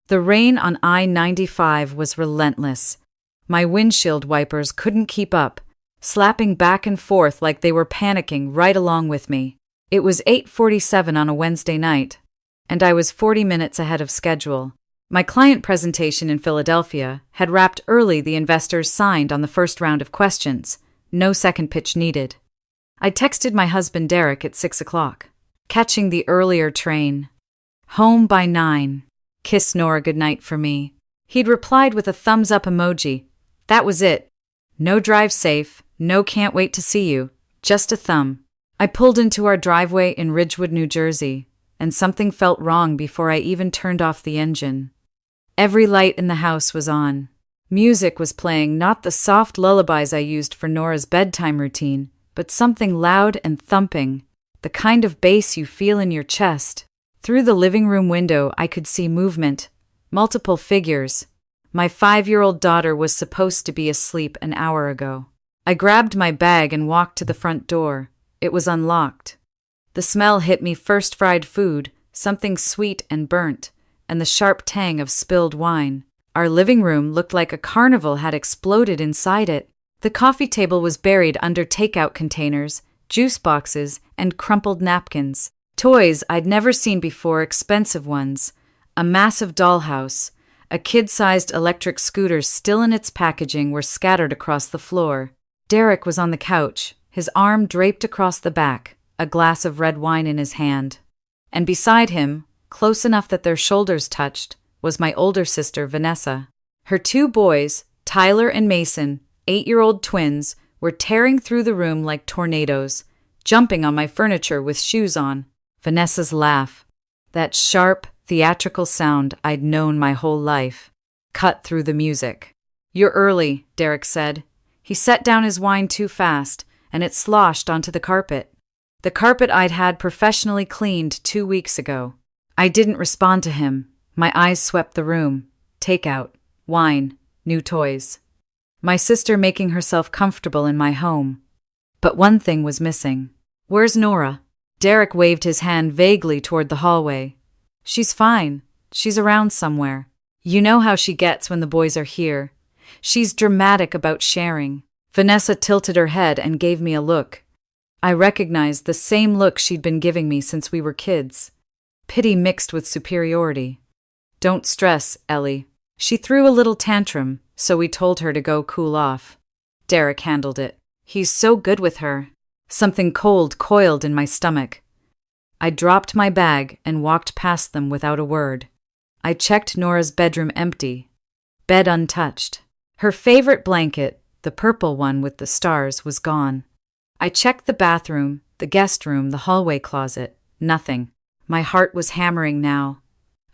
The rain on I-95 was relentless. My windshield wipers couldn't keep up, slapping back and forth like they were panicking right along with me. It was 8:47 on a Wednesday night, and I was 40 minutes ahead of schedule. My client presentation in Philadelphia had wrapped early. The investors signed on the first round of questions. No second pitch needed. I texted my husband Derek at 6 o'clock. Catching the earlier train. Home by 9. Kiss Norah goodnight for me. He'd replied with a thumbs-up emoji. That was it. No drive safe, no can't wait to see you, just a thumb. I pulled into our driveway in Ridgewood, New Jersey, and something felt wrong before I even turned off the engine. Every light in the house was on. Music was playing, not the soft lullabies I used for Norah's bedtime routine, but something loud and thumping, the kind of bass you feel in your chest. Through the living room window, I could see movement, multiple figures. My 5-year-old daughter was supposed to be asleep an hour ago. I grabbed my bag and walked to the front door. It was unlocked. The smell hit me: first fried food, something sweet and burnt, and the sharp tang of spilled wine. Our living room looked like a carnival had exploded inside it. The coffee table was buried under takeout containers, juice boxes, and crumpled napkins. Toys I'd never seen before, expensive ones. A massive dollhouse, a kid-sized electric scooter still in its packaging, were scattered across the floor. Derek was on the couch, his arm draped across the back, a glass of red wine in his hand. And beside him, close enough that their shoulders touched, was my older sister, Vanessa. Her 2 boys, Tyler and Mason, 8-year-old twins, were tearing through the room like tornadoes, jumping on my furniture with shoes on. Vanessa's laugh, that sharp, theatrical sound I'd known my whole life, cut through the music. You're early, Derek said. He set down his wine too fast, and it sloshed onto the carpet. The carpet I'd had professionally cleaned 2 weeks ago. I didn't respond to him. My eyes swept the room. Takeout, wine, new toys. My sister making herself comfortable in my home. But one thing was missing. Where's Norah? Derek waved his hand vaguely toward the hallway. She's fine. She's around somewhere. You know how she gets when the boys are here. She's dramatic about sharing. Vanessa tilted her head and gave me a look. I recognized the same look she'd been giving me since we were kids. Pity mixed with superiority. Don't stress, Ellie. She threw a little tantrum, so we told her to go cool off. Derek handled it. He's so good with her. Something cold coiled in my stomach. I dropped my bag and walked past them without a word. I checked Norah's bedroom empty. Bed untouched. Her favorite blanket, the purple one with the stars, was gone. I checked the bathroom, the guest room, the hallway closet. Nothing. My heart was hammering now.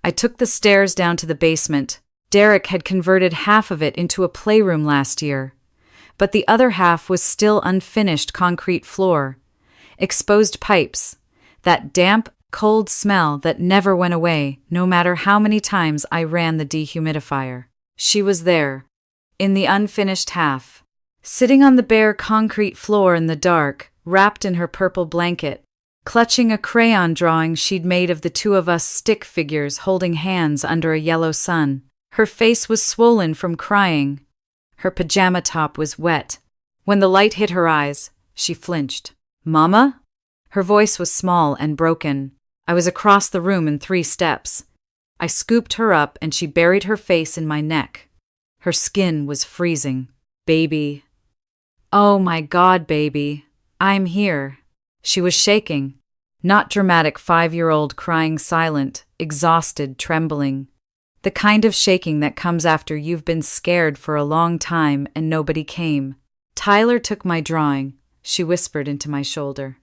I took the stairs down to the basement. Derek had converted half of it into a playroom last year, but the other half was still unfinished concrete floor, exposed pipes, that damp, cold smell that never went away no matter how many times I ran the dehumidifier. She was there, in the unfinished half, sitting on the bare concrete floor in the dark, wrapped in her purple blanket, clutching a crayon drawing she'd made of the 2 of us stick figures holding hands under a yellow sun. Her face was swollen from crying. Her pajama top was wet. When the light hit her eyes, she flinched. Mama? Her voice was small and broken. I was across the room in 3 steps. I scooped her up and she buried her face in my neck. Her skin was freezing. Baby. Oh my God, baby. I'm here. She was shaking. Not dramatic 5-year-old crying, silent, exhausted, trembling. The kind of shaking that comes after you've been scared for a long time and nobody came. Tyler took my drawing, she whispered into my shoulder.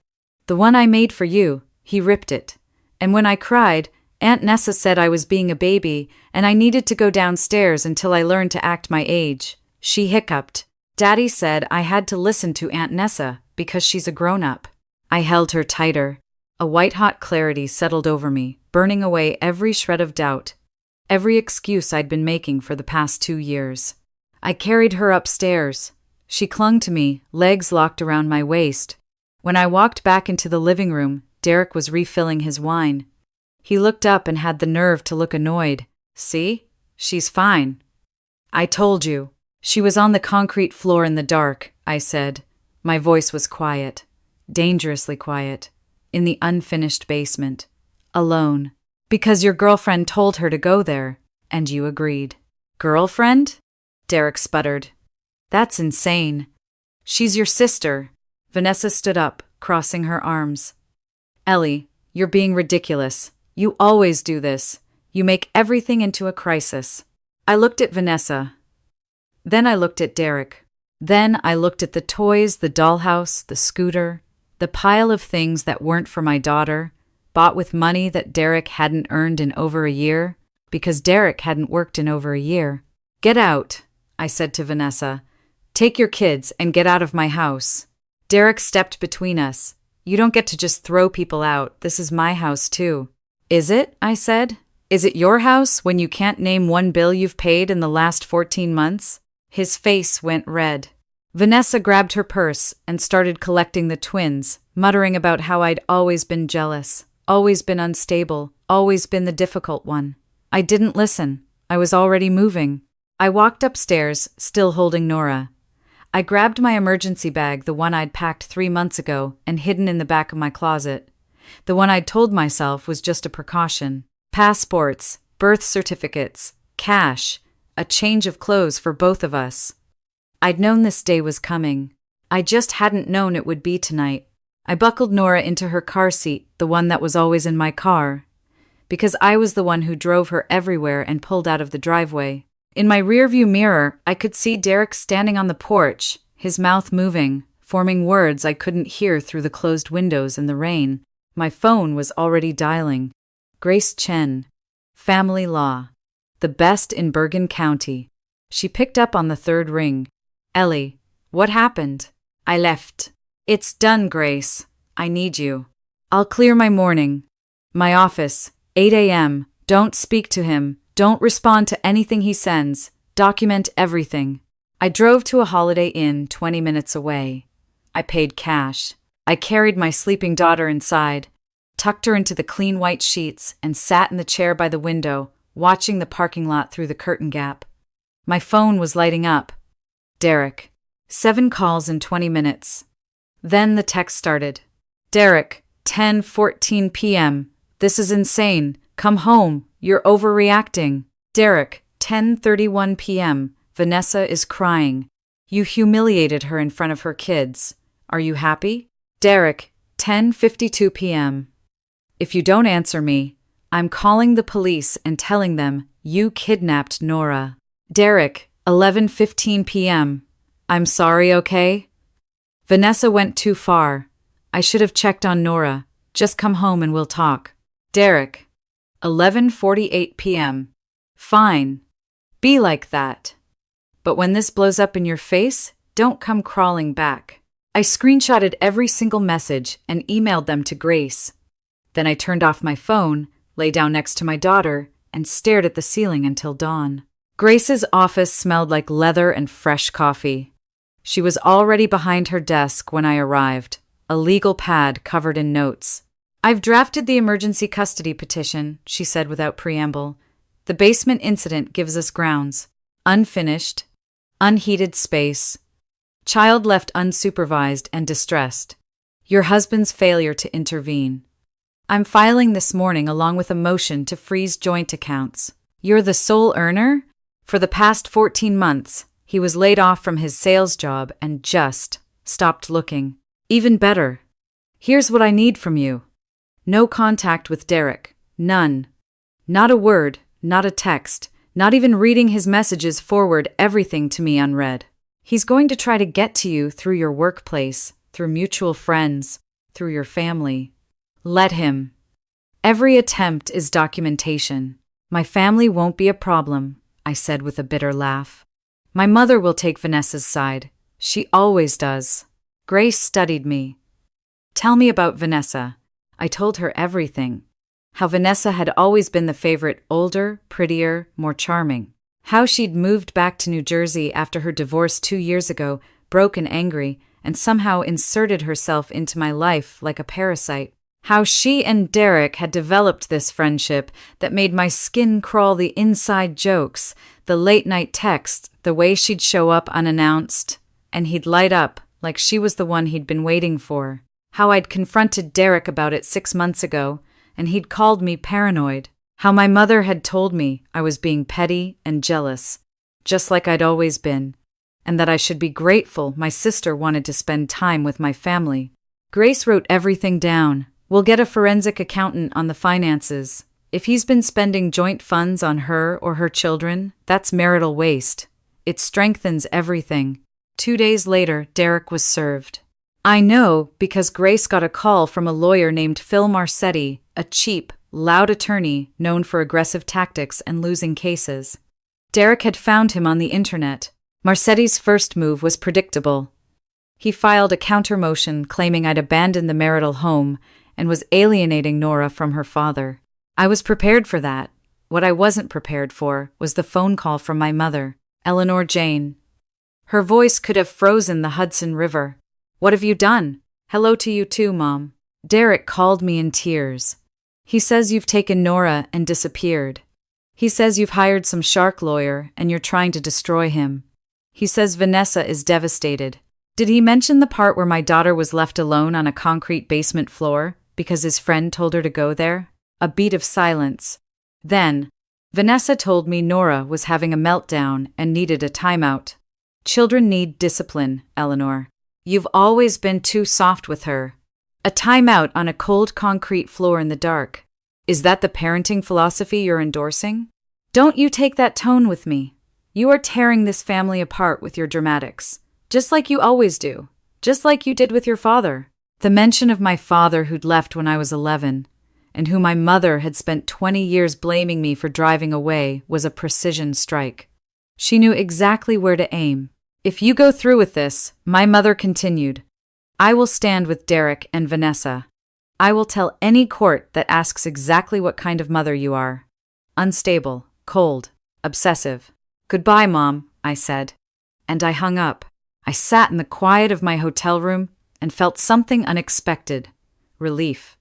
The one I made for you. He ripped it. And when I cried, Aunt Nessa said I was being a baby and I needed to go downstairs until I learned to act my age. She hiccuped. Daddy said I had to listen to Aunt Nessa because she's a grown-up. I held her tighter. A white-hot clarity settled over me, burning away every shred of doubt, every excuse I'd been making for the past 2 years. I carried her upstairs. She clung to me, legs locked around my waist. When I walked back into the living room, Derek was refilling his wine. He looked up and had the nerve to look annoyed. See? She's fine. I told you. She was on the concrete floor in the dark, I said. My voice was quiet, dangerously quiet, in the unfinished basement, alone. Because your girlfriend told her to go there, and you agreed. Girlfriend? Derek sputtered. That's insane. She's your sister. Vanessa stood up, crossing her arms. Ellie, you're being ridiculous. You always do this. You make everything into a crisis. I looked at Vanessa. Then I looked at Derek. Then I looked at the toys, the dollhouse, the scooter, the pile of things that weren't for my daughter, bought with money that Derek hadn't earned in over a year, because Derek hadn't worked in over a year. Get out, I said to Vanessa. Take your kids and get out of my house. Derek stepped between us. You don't get to just throw people out. This is my house too. Is it? I said. Is it your house when you can't name one bill you've paid in the last 14 months? His face went red. Vanessa grabbed her purse and started collecting the twins, muttering about how I'd always been jealous, always been unstable, always been the difficult one. I didn't listen. I was already moving. I walked upstairs, still holding Norah. I grabbed my emergency bag, the one I'd packed 3 months ago and hidden in the back of my closet. The one I'd told myself was just a precaution. Passports, birth certificates, cash, a change of clothes for both of us. I'd known this day was coming. I just hadn't known it would be tonight. I buckled Norah into her car seat, the one that was always in my car, because I was the one who drove her everywhere and pulled out of the driveway. In my rearview mirror, I could see Derek standing on the porch, his mouth moving, forming words I couldn't hear through the closed windows and the rain. My phone was already dialing. Grace Chen. Family law. The best in Bergen County. She picked up on the third ring. Ellie, what happened? I left. It's done, Grace. I need you. I'll clear my morning. My office, 8 a.m. Don't speak to him. Don't respond to anything he sends. Document everything. I drove to a Holiday Inn 20 minutes away. I paid cash. I carried my sleeping daughter inside, tucked her into the clean white sheets, and sat in the chair by the window, watching the parking lot through the curtain gap. My phone was lighting up. Derek. 7 calls in 20 minutes. Then the text started. Derek, 10:14 p.m. This is insane. Come home. You're overreacting. Derek, 10:31 p.m. Vanessa is crying. You humiliated her in front of her kids. Are you happy? Derek, 10:52 p.m. If you don't answer me, I'm calling the police and telling them you kidnapped Norah. Derek, 11:15 p.m. I'm sorry, okay? Vanessa went too far. I should have checked on Norah. Just come home and we'll talk. Derek, 11:48 p.m. Fine. Be like that. But when this blows up in your face, don't come crawling back. I screenshotted every single message and emailed them to Grace. Then I turned off my phone, lay down next to my daughter, and stared at the ceiling until dawn. Grace's office smelled like leather and fresh coffee. She was already behind her desk when I arrived, a legal pad covered in notes. I've drafted the emergency custody petition, she said without preamble. The basement incident gives us grounds. Unfinished, unheated space. Child left unsupervised and distressed. Your husband's failure to intervene. I'm filing this morning along with a motion to freeze joint accounts. You're the sole earner? For the past 14 months, he was laid off from his sales job and just stopped looking. Even better. Here's what I need from you. No contact with Derek. None. Not a word, not a text, not even reading his messages. Forward everything to me unread. He's going to try to get to you through your workplace, through mutual friends, through your family. Let him. Every attempt is documentation. My family won't be a problem, I said with a bitter laugh. My mother will take Vanessa's side. She always does. Grace studied me. Tell me about Vanessa. I told her everything. How Vanessa had always been the favorite, older, prettier, more charming. How she'd moved back to New Jersey after her divorce 2 years ago, broke and angry, and somehow inserted herself into my life like a parasite. How she and Derek had developed this friendship that made my skin crawl, the inside jokes, the late-night texts, the way she'd show up unannounced, and he'd light up like she was the one he'd been waiting for. How I'd confronted Derek about it 6 months ago, and he'd called me paranoid. How my mother had told me I was being petty and jealous, just like I'd always been, and that I should be grateful my sister wanted to spend time with my family. Grace wrote everything down. We'll get a forensic accountant on the finances. If he's been spending joint funds on her or her children, that's marital waste. It strengthens everything. 2 days later, Derek was served. I know because Grace got a call from a lawyer named Phil Marcetti, a cheap, loud attorney known for aggressive tactics and losing cases. Derek had found him on the internet. Marcetti's first move was predictable. He filed a counter-motion claiming I'd abandoned the marital home and was alienating Norah from her father. I was prepared for that. What I wasn't prepared for was the phone call from my mother, Eleanor Jane. Her voice could have frozen the Hudson River. What have you done? Hello to you too, Mom. Derek called me in tears. He says you've taken Norah and disappeared. He says you've hired some shark lawyer and you're trying to destroy him. He says Vanessa is devastated. Did he mention the part where my daughter was left alone on a concrete basement floor because his friend told her to go there? A beat of silence. Then, Vanessa told me Norah was having a meltdown and needed a timeout. Children need discipline, Eleanor. You've always been too soft with her. A timeout on a cold concrete floor in the dark. Is that the parenting philosophy you're endorsing? Don't you take that tone with me. You are tearing this family apart with your dramatics. Just like you always do. Just like you did with your father. The mention of my father who'd left when I was 11, and who my mother had spent 20 years blaming me for driving away, was a precision strike. She knew exactly where to aim. If you go through with this, my mother continued, I will stand with Derek and Vanessa. I will tell any court that asks exactly what kind of mother you are. Unstable, cold, obsessive. Goodbye, Mom, I said. And I hung up. I sat in the quiet of my hotel room and felt something unexpected. Relief.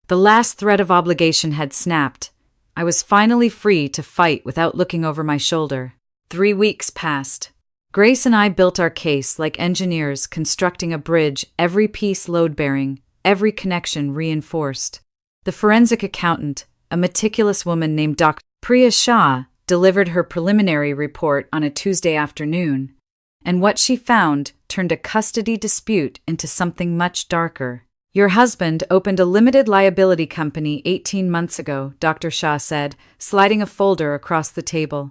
The last thread of obligation had snapped. I was finally free to fight without looking over my shoulder. 3 weeks passed. Grace and I built our case like engineers constructing a bridge, every piece load-bearing, every connection reinforced. The forensic accountant, a meticulous woman named Dr. Priya Shah, delivered her preliminary report on a Tuesday afternoon, and what she found turned a custody dispute into something much darker. Your husband opened a limited liability company 18 months ago, Dr. Shah said, sliding a folder across the table.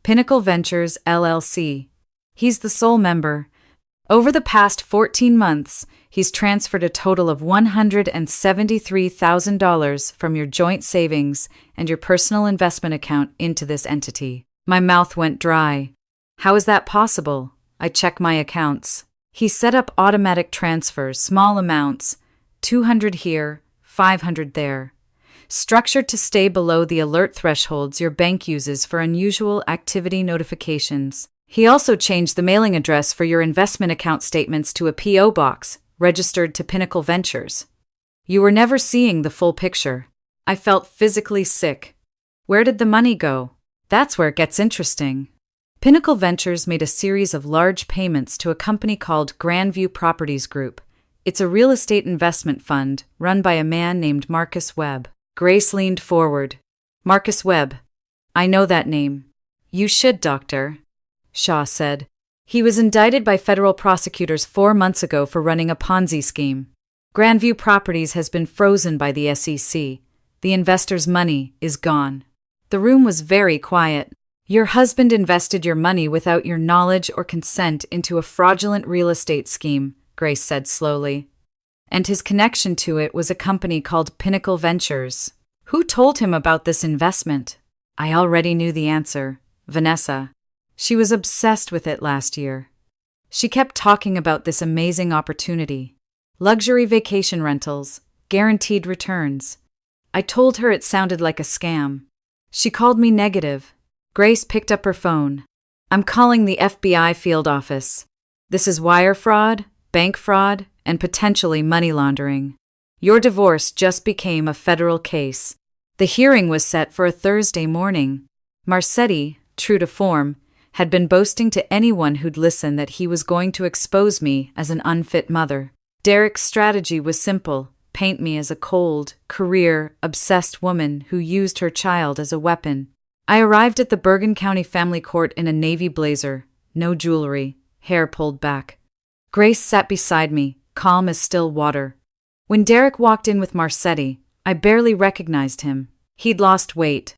Pinnacle Ventures, LLC. He's the sole member. Over the past 14 months, he's transferred a total of $173,000 from your joint savings and your personal investment account into this entity. My mouth went dry. How is that possible? I check my accounts. He set up automatic transfers, small amounts, 200 here, 500 there. Structured to stay below the alert thresholds your bank uses for unusual activity notifications. He also changed the mailing address for your investment account statements to a P.O. box, registered to Pinnacle Ventures. You were never seeing the full picture. I felt physically sick. Where did the money go? That's where it gets interesting. Pinnacle Ventures made a series of large payments to a company called Grandview Properties Group. It's a real estate investment fund run by a man named Marcus Webb. Grace leaned forward. Marcus Webb. I know that name. You should, Doctor, Shah said. He was indicted by federal prosecutors 4 months ago for running a Ponzi scheme. Grandview Properties has been frozen by the SEC. The investor's money is gone. The room was very quiet. Your husband invested your money without your knowledge or consent into a fraudulent real estate scheme, Grace said slowly. And his connection to it was a company called Pinnacle Ventures. Who told him about this investment? I already knew the answer. Vanessa. She was obsessed with it last year. She kept talking about this amazing opportunity. Luxury vacation rentals, guaranteed returns. I told her it sounded like a scam. She called me negative. Grace picked up her phone. I'm calling the FBI field office. This is wire fraud, bank fraud, and potentially money laundering. Your divorce just became a federal case. The hearing was set for a Thursday morning. Marcetti, true to form, had been boasting to anyone who'd listen that he was going to expose me as an unfit mother. Derek's strategy was simple: paint me as a cold, career-obsessed woman who used her child as a weapon. I arrived at the Bergen County Family Court in a navy blazer, no jewelry, hair pulled back. Grace sat beside me, calm as still water. When Derek walked in with Marcetti, I barely recognized him. He'd lost weight.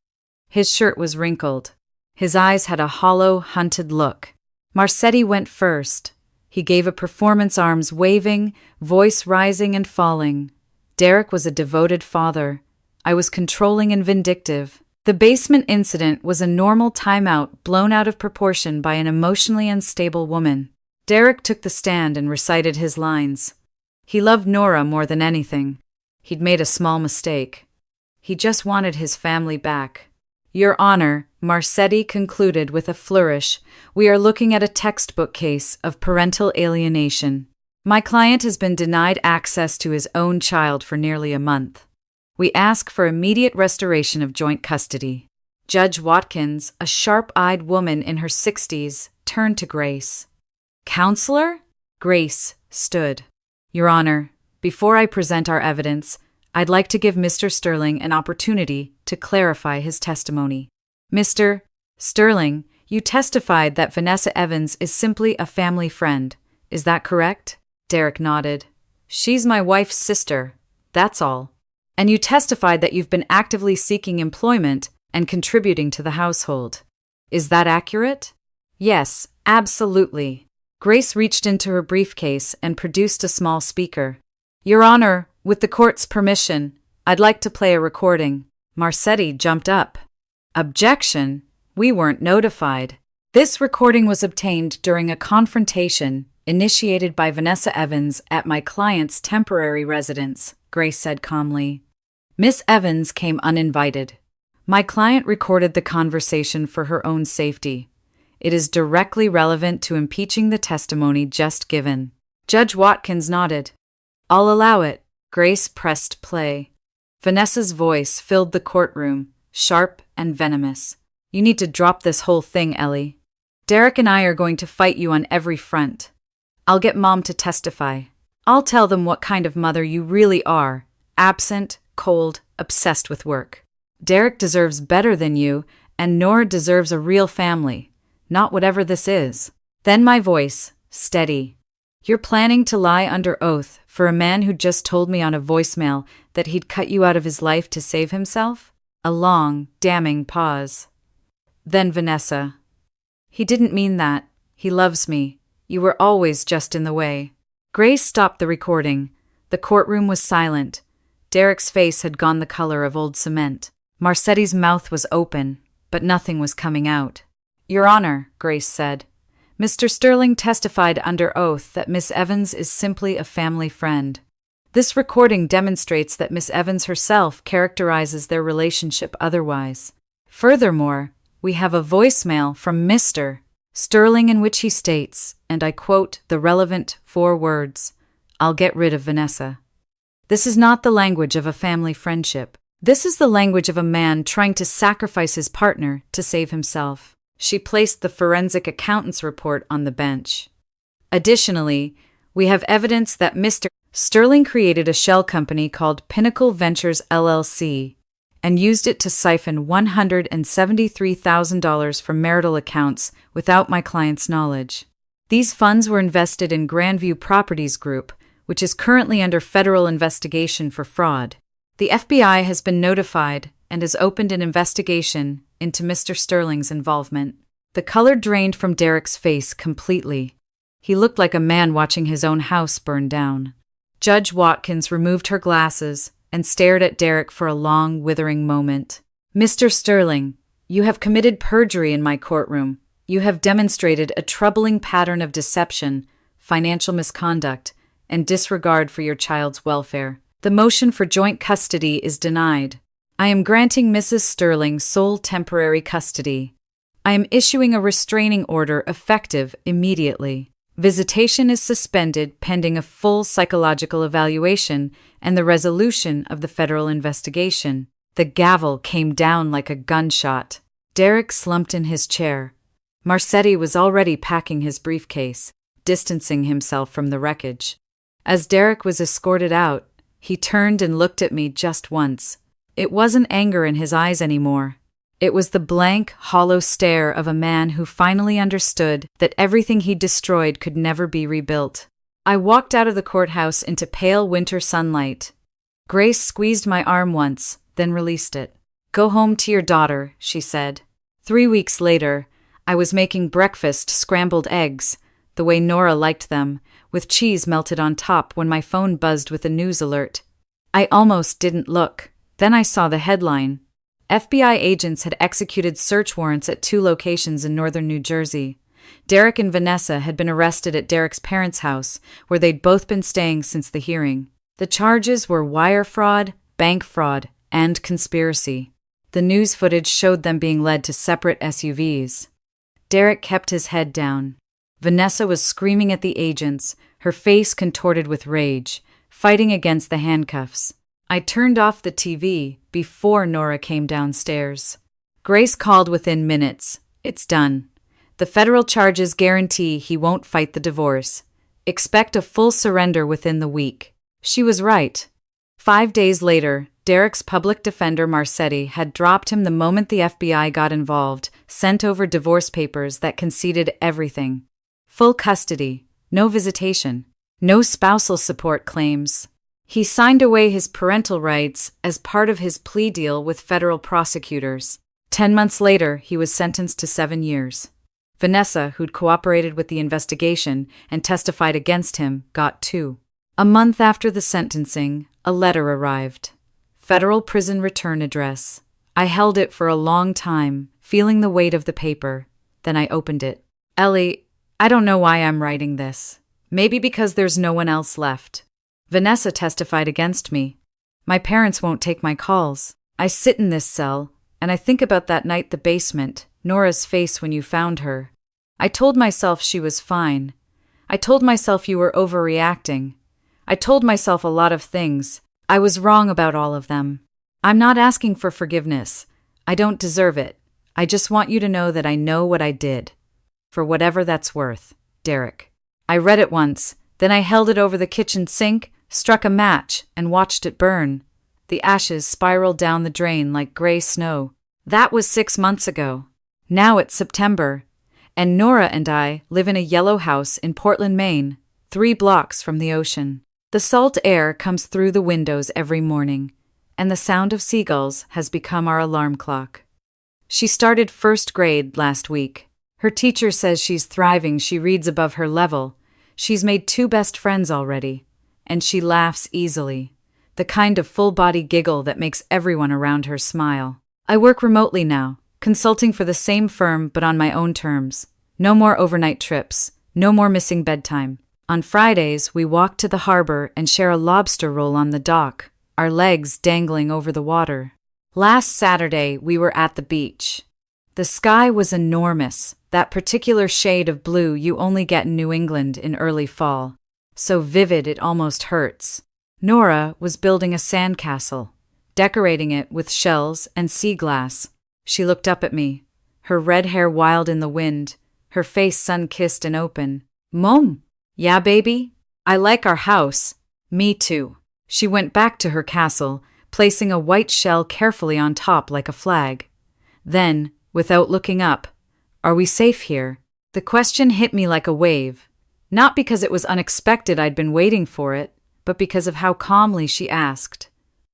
His shirt was wrinkled. His eyes had a hollow, hunted look. Marcetti went first. He gave a performance, arms waving, voice rising and falling. Derek was a devoted father. I was controlling and vindictive. The basement incident was a normal timeout blown out of proportion by an emotionally unstable woman. Derek took the stand and recited his lines. He loved Norah more than anything. He'd made a small mistake. He just wanted his family back. Your Honor, Marcetti concluded with a flourish, we are looking at a textbook case of parental alienation. My client has been denied access to his own child for nearly a month. We ask for immediate restoration of joint custody. Judge Watkins, a sharp-eyed woman in her 60s, turned to Grace. Counselor? Grace stood. Your Honor, before I present our evidence, I'd like to give Mr. Sterling an opportunity to clarify his testimony. Mr. Sterling, you testified that Vanessa Evans is simply a family friend. Is that correct? Derek nodded. She's my wife's sister, that's all. And you testified that you've been actively seeking employment and contributing to the household. Is that accurate? Yes, absolutely. Grace reached into her briefcase and produced a small speaker. Your Honor, with the court's permission, I'd like to play a recording. Marcetti jumped up. Objection! We weren't notified. This recording was obtained during a confrontation initiated by Vanessa Evans at my client's temporary residence, Grace said calmly. Miss Evans came uninvited. My client recorded the conversation for her own safety. It is directly relevant to impeaching the testimony just given. Judge Watkins nodded. I'll allow it. Grace pressed play. Vanessa's voice filled the courtroom, sharp and venomous. You need to drop this whole thing, Ellie. Derek and I are going to fight you on every front. I'll get Mom to testify. I'll tell them what kind of mother you really are. Absent, cold, obsessed with work. Derek deserves better than you, and Norah deserves a real family. Not whatever this is. Then my voice, steady. You're planning to lie under oath for a man who just told me on a voicemail that he'd cut you out of his life to save himself? A long, damning pause. Then Vanessa. He didn't mean that. He loves me. You were always just in the way. Grace stopped the recording. The courtroom was silent. Derek's face had gone the color of old cement. Marcetti's mouth was open, but nothing was coming out. Your Honor, Grace said. Mr. Sterling testified under oath that Miss Evans is simply a family friend. This recording demonstrates that Miss Evans herself characterizes their relationship otherwise. Furthermore, we have a voicemail from Mr. Sterling in which he states, and I quote the relevant 4 words, I'll get rid of Vanessa. This is not the language of a family friendship. This is the language of a man trying to sacrifice his partner to save himself. She placed the forensic accountant's report on the bench. Additionally, we have evidence that Mr. Sterling created a shell company called Pinnacle Ventures LLC and used it to siphon $173,000 from marital accounts without my client's knowledge. These funds were invested in Grandview Properties Group, which is currently under federal investigation for fraud. The FBI has been notified and has opened an investigation into Mr. Sterling's involvement. The color drained from Derek's face completely. He looked like a man watching his own house burn down. Judge Watkins removed her glasses and stared at Derek for a long, withering moment. Mr. Sterling, you have committed perjury in my courtroom. You have demonstrated a troubling pattern of deception, financial misconduct, and disregard for your child's welfare. The motion for joint custody is denied. I am granting Mrs. Sterling sole temporary custody. I am issuing a restraining order effective immediately. Visitation is suspended pending a full psychological evaluation and the resolution of the federal investigation. The gavel came down like a gunshot. Derek slumped in his chair. Marcetti was already packing his briefcase, distancing himself from the wreckage. As Derek was escorted out, he turned and looked at me just once. It wasn't anger in his eyes anymore. It was the blank, hollow stare of a man who finally understood that everything he destroyed could never be rebuilt. I walked out of the courthouse into pale winter sunlight. Grace squeezed my arm once, then released it. "Go home to your daughter," she said. 3 weeks later, I was making breakfast scrambled eggs, the way Norah liked them, with cheese melted on top when my phone buzzed with a news alert. I almost didn't look. Then I saw the headline. FBI agents had executed search warrants at 2 locations in northern New Jersey. Derek and Vanessa had been arrested at Derek's parents' house, where they'd both been staying since the hearing. The charges were wire fraud, bank fraud, and conspiracy. The news footage showed them being led to separate SUVs. Derek kept his head down. Vanessa was screaming at the agents, her face contorted with rage, fighting against the handcuffs. I turned off the TV before Norah came downstairs. Grace called within minutes. "It's done. The federal charges guarantee he won't fight the divorce. Expect a full surrender within the week." She was right. 5 days later, Derek's public defender Marcetti had dropped him the moment the FBI got involved, sent over divorce papers that conceded everything. Full custody, no visitation, no spousal support claims. He signed away his parental rights as part of his plea deal with federal prosecutors. 10 months later, he was sentenced to 7 years. Vanessa, who'd cooperated with the investigation and testified against him, got 2. A month after the sentencing, a letter arrived. Federal prison return address. I held it for a long time, feeling the weight of the paper. Then I opened it. "Ellie, I don't know why I'm writing this. Maybe because there's no one else left. Vanessa testified against me. My parents won't take my calls. I sit in this cell, and I think about that night the basement, Norah's face when you found her. I told myself she was fine. I told myself you were overreacting. I told myself a lot of things. I was wrong about all of them. I'm not asking for forgiveness. I don't deserve it. I just want you to know that I know what I did. For whatever that's worth, Derek." I read it once, then I held it over the kitchen sink, struck a match, and watched it burn. The ashes spiraled down the drain like gray snow. That was 6 months ago. Now it's September, and Norah and I live in a yellow house in Portland, Maine, 3 blocks from the ocean. The salt air comes through the windows every morning, and the sound of seagulls has become our alarm clock. She started 1st grade last week. Her teacher says she's thriving. She reads above her level. She's made 2 best friends already, and she laughs easily, the kind of full-body giggle that makes everyone around her smile. I work remotely now, consulting for the same firm but on my own terms. No more overnight trips, no more missing bedtime. On Fridays, we walk to the harbor and share a lobster roll on the dock, our legs dangling over the water. Last Saturday, we were at the beach. The sky was enormous, that particular shade of blue you only get in New England in early fall. So vivid it almost hurts. Norah was building a sandcastle, decorating it with shells and sea glass. She looked up at me, her red hair wild in the wind, her face sun-kissed and open. "Mom." "Yeah, baby? I like our house." "Me too." She went back to her castle, placing a white shell carefully on top like a flag. Then, without looking up, "Are we safe here?" The question hit me like a wave. Not because it was unexpected I'd been waiting for it, but because of how calmly she asked.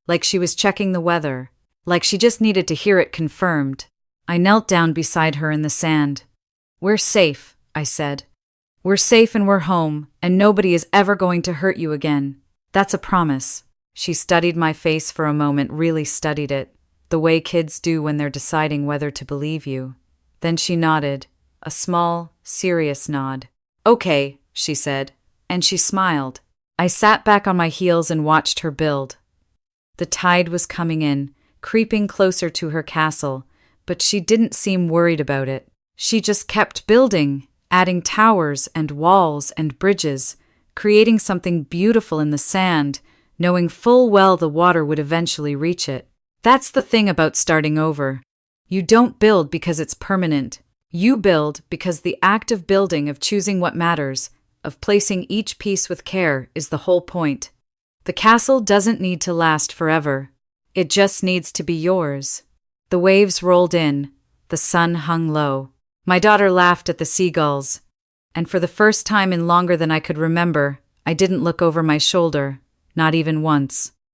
Like she was checking the weather. Like she just needed to hear it confirmed. I knelt down beside her in the sand. "We're safe," I said. "We're safe and we're home, and nobody is ever going to hurt you again. That's a promise." She studied my face for a moment, really studied it, the way kids do when they're deciding whether to believe you. Then she nodded, a small, serious nod. "Okay," she said, and she smiled. I sat back on my heels and watched her build. The tide was coming in, creeping closer to her castle, but she didn't seem worried about it. She just kept building, adding towers and walls and bridges, creating something beautiful in the sand, knowing full well the water would eventually reach it. That's the thing about starting over. You don't build because it's permanent. You build because the act of building, of choosing what matters, of placing each piece with care, is the whole point. The castle doesn't need to last forever. It just needs to be yours. The waves rolled in. The sun hung low. My daughter laughed at the seagulls. And for the first time in longer than I could remember, I didn't look over my shoulder, not even once.